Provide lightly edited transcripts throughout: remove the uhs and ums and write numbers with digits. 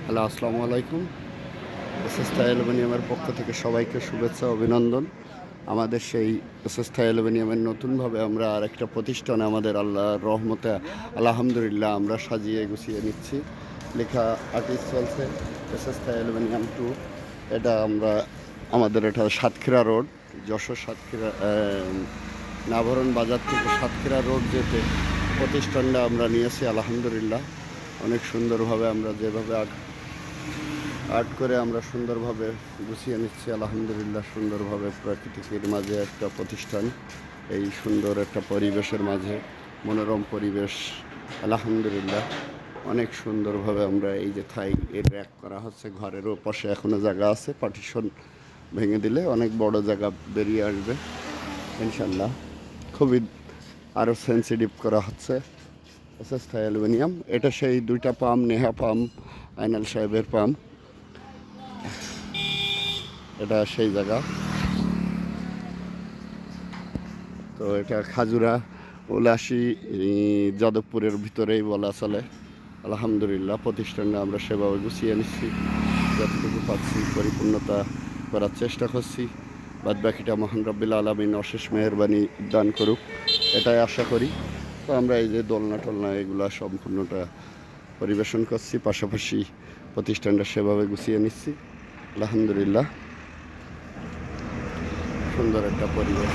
Hello, আসসালামু আলাইকুম। এসএসটা অ্যালুমিনিয়ামের পক্ষ থেকে সবাইকে শুভেচ্ছা অভিনন্দন। আমাদের সেই এসএসটা অ্যালুমিনিয়ামের নতুনভাবে আমরা আরেকটা প্রতিষ্ঠানে আমাদের আল্লাহর রহমতে আলহামদুলিল্লাহ আমরা সাজিয়ে গুছিয়ে নিচ্ছি। লেখা আর্টিস্ট চলছে এসএসটা অ্যালুমিনিয়াম 2। এটা আমরা আমাদের এটা সাতক্ষীরা রোড, যশোর সাতক্ষীরা নাভরণ বাজার থেকে সাতক্ষীরা রোড যেতে প্রতিষ্ঠানটা আমরা নিয়েছি আলহামদুলিল্লাহ। অনেক সুন্দরভাবে আমরা যেভাবে আর্ট করে আমরা সুন্দরভাবে গুছিয়ে নিচ্ছি আলহামদুলিল্লাহ। সুন্দরভাবে প্রাকৃতিকের মাঝে একটা প্রতিষ্ঠান, এই সুন্দর একটা পরিবেশের মাঝে, মনোরম পরিবেশ আলহামদুলিল্লাহ। অনেক সুন্দরভাবে আমরা এই যে থাই এর র্যাক করা হচ্ছে, ঘরেরও পাশে এখনও জায়গা আছে, পার্টিশন ভেঙে দিলে অনেক বড় জায়গা বেরিয়ে আসবে ইনশাল্লাহ। খুবই আরও সেন্সিটিভ করা হচ্ছে এসএস থাই অ্যালুমিনিয়াম। এটা সেই দুইটা পাম্প, নেহা পাম্প, আইনাল সাহেবের পাম্প, এটা সেই জায়গা। তো এটা খাজুরা উলাসি যাদবপুরের ভিতরেই বলা চলে আলহামদুলিল্লাহ। প্রতিষ্ঠানটা আমরা সেভাবে গুছিয়ে নিচ্ছি, যতটুকু পাচ্ছি পরিপূর্ণতা করার চেষ্টা করছি। বাদ বাকিটা মহান রব্বিল আলামিন অশেষ মেহেরবানি দান করুক, এটাই আশা করি। তো আমরা এই যে দোলনা টোলনা এগুলো সম্পূর্ণটা পরিবেশন করছি, পাশাপাশি প্রতিষ্ঠানটা সেভাবে গুছিয়ে নিচ্ছি আলহামদুলিল্লাহ। সুন্দর একটা পরিবেশ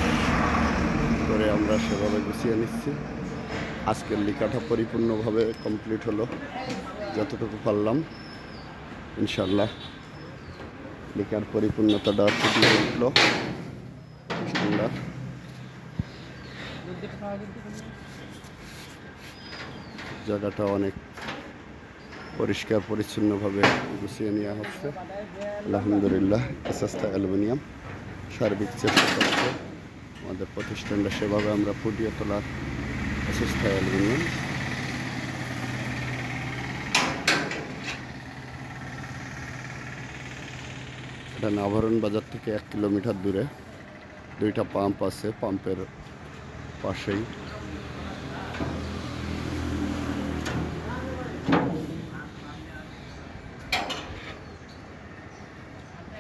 করে আমরা সেভাবে গুছিয়ে নিচ্ছি। আজকের লিখাটা পরিপূর্ণভাবে কমপ্লিট হলো, যতটুকু পারলাম ইনশাল্লাহ। লিখার পরিপূর্ণতাটা ফুটিয়ে উঠল ইনশাল্লাহ। জায়গাটা অনেক পরিষ্কার পরিচ্ছন্নভাবে গুছিয়ে নেওয়া হচ্ছে আলহামদুলিল্লাহ। এসএসটা অ্যালুমিনিয়াম সার্বিক চেষ্টা করছে আমাদের প্রতিষ্ঠানটা সেভাবে আমরা ফুটিয়ে তোলার। এসএসটা অ্যালুমিনিয়াম এটা নাভরণ বাজার থেকে 1 কিলোমিটার দূরে, দুইটা পাম্প আছে, পাম্পের পাশেই।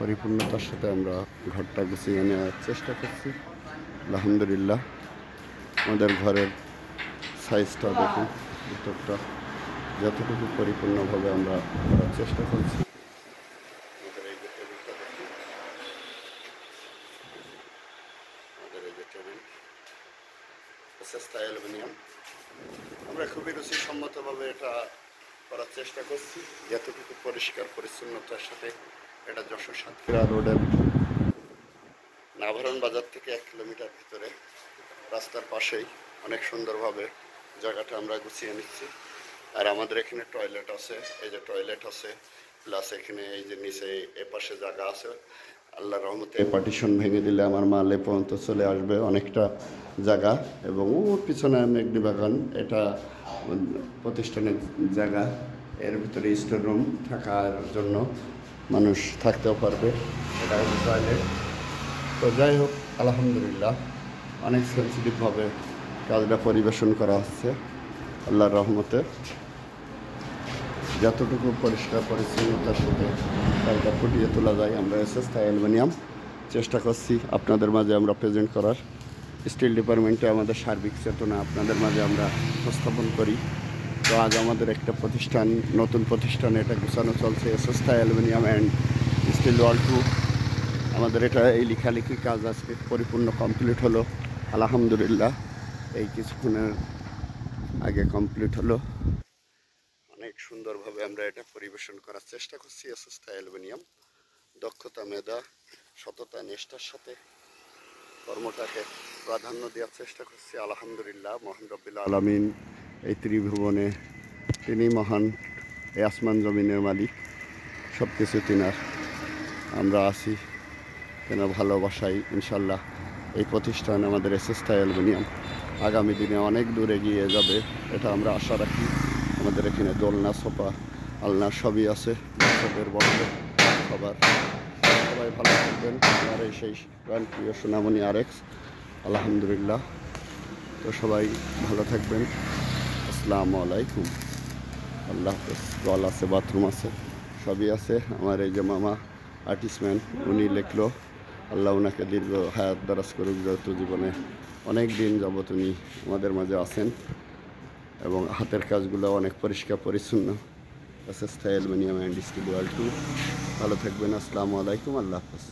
পরিপূর্ণতার সাথে আমরা ঘরটা গুছিয়ে নেওয়ার চেষ্টা করছি আলহামদুলিল্লাহ। আমাদের ঘরের সাইজটা দেখুন, ভিতরটা যতটুকু পরিপূর্ণভাবে আমরা করার চেষ্টা করছি। আমাদের এই যে টেবিলটা দেখুন, আমাদের এই যে টেবিল এসএসটা অ্যালুমিনিয়াম। আমরা খুবই রুচিসম্মতভাবে এটা করার চেষ্টা করছি, যতটুকু পরিষ্কার পরিচ্ছন্নতার সাথে। এটা যশোর সাতক্ষীরা রোডের নাভরণ বাজার থেকে 1 কিলোমিটার ভিতরে, রাস্তার পাশেই। অনেক সুন্দরভাবে জায়গাটা আমরা গুছিয়ে নিচ্ছি। আর আমাদের এখানে টয়লেট আছে, এই যে টয়লেট আছে, প্লাস এখানে এই যে নিচে এ পাশে জায়গা আছে। আল্লাহর রহমতে পার্টিশন ভেঙে দিলে আমার মাল এ পর্যন্ত চলে আসবে অনেকটা জায়গা। এবং ওর পিছনে মেঘনি বাগান, এটা প্রতিষ্ঠানের জায়গা। এর ভিতরে স্টোর রুম থাকার জন্য মানুষ থাকতেও পারবে। এটা হচ্ছে টয়লেট। তো যাই হোক আলহামদুলিল্লাহ, অনেক সেন্সিটিভভাবে কাজটা পরিবেশন করা হচ্ছে আল্লাহর রহমতে। যতটুকু পরিষ্কার পরিচ্ছন্নতার সাথে কাজটা ফুটিয়ে তোলা যায়, আমরা এসএসটা অ্যালুমিনিয়াম চেষ্টা করছি আপনাদের মাঝে আমরা প্রেজেন্ট করার। স্টিল ডিপার্টমেন্টে আমাদের সার্বিক চেতনা আপনাদের মাঝে আমরা উপস্থাপন করি। তো আজ আমাদের একটা প্রতিষ্ঠান, নতুন প্রতিষ্ঠান, এটা গুছানো চলছে, এসএসটা অ্যালুমিনিয়াম অ্যান্ড স্টিল ওয়াল 2। আমাদের এটা এই লেখালেখি কাজ আজকে পরিপূর্ণ কমপ্লিট হলো আলহামদুলিল্লাহ। এই কিছুক্ষণের আগে কমপ্লিট হলো। অনেক সুন্দরভাবে আমরা এটা পরিবেশন করার চেষ্টা করছি। এসএসটা অ্যালুমিনিয়াম দক্ষতা, মেধা, সততা, নিষ্ঠার সাথে কর্মটাকে প্রাধান্য দেওয়ার চেষ্টা করছি আলহামদুলিল্লাহ। মহান রব্বিল আলামিন এই ত্রিভুবনে তিনি মহান, এই আসমান জমিনের মালিক, সব কিছু তিনার। আমরা আছি তেনার ভালোবাসাই ইনশাল্লাহ। এই প্রতিষ্ঠান আমাদের এসএসটা অ্যালুমিনিয়াম আগামী দিনে অনেক দূর এগিয়ে যাবে, এটা আমরা আশা রাখি। আমাদের এখানে দোলনা, সোফা, আলনা সবই আছে, বাচ্চাদের বড়দের সবার। সবাই ভালো থাকবেন। আমার এই সেই প্রিয় সোনামণি RX আলহামদুলিল্লাহ। তো সবাই ভালো থাকবেন। আসসালামু আলাইকুম, আল্লাহ হাফেজ। জল আছে, বাথরুম আছে। সবই আছে। আমার এই যে মামা আর্টিস্টম্যান, উনি লিখলো, আল্লাহ ওনাকে দীর্ঘ হায়াত দারাজ করুক, যেহেতু জীবনে অনেক দিন যাবৎ উনি আমাদের মাঝে আছেন এবং হাতের কাজগুলো অনেক পরিষ্কার পরিচ্ছন্ন। SS Thai aluminium and still world 2। ভালো থাকবেন, আসসালামু আলাইকুম, আল্লাহ হাফেজ।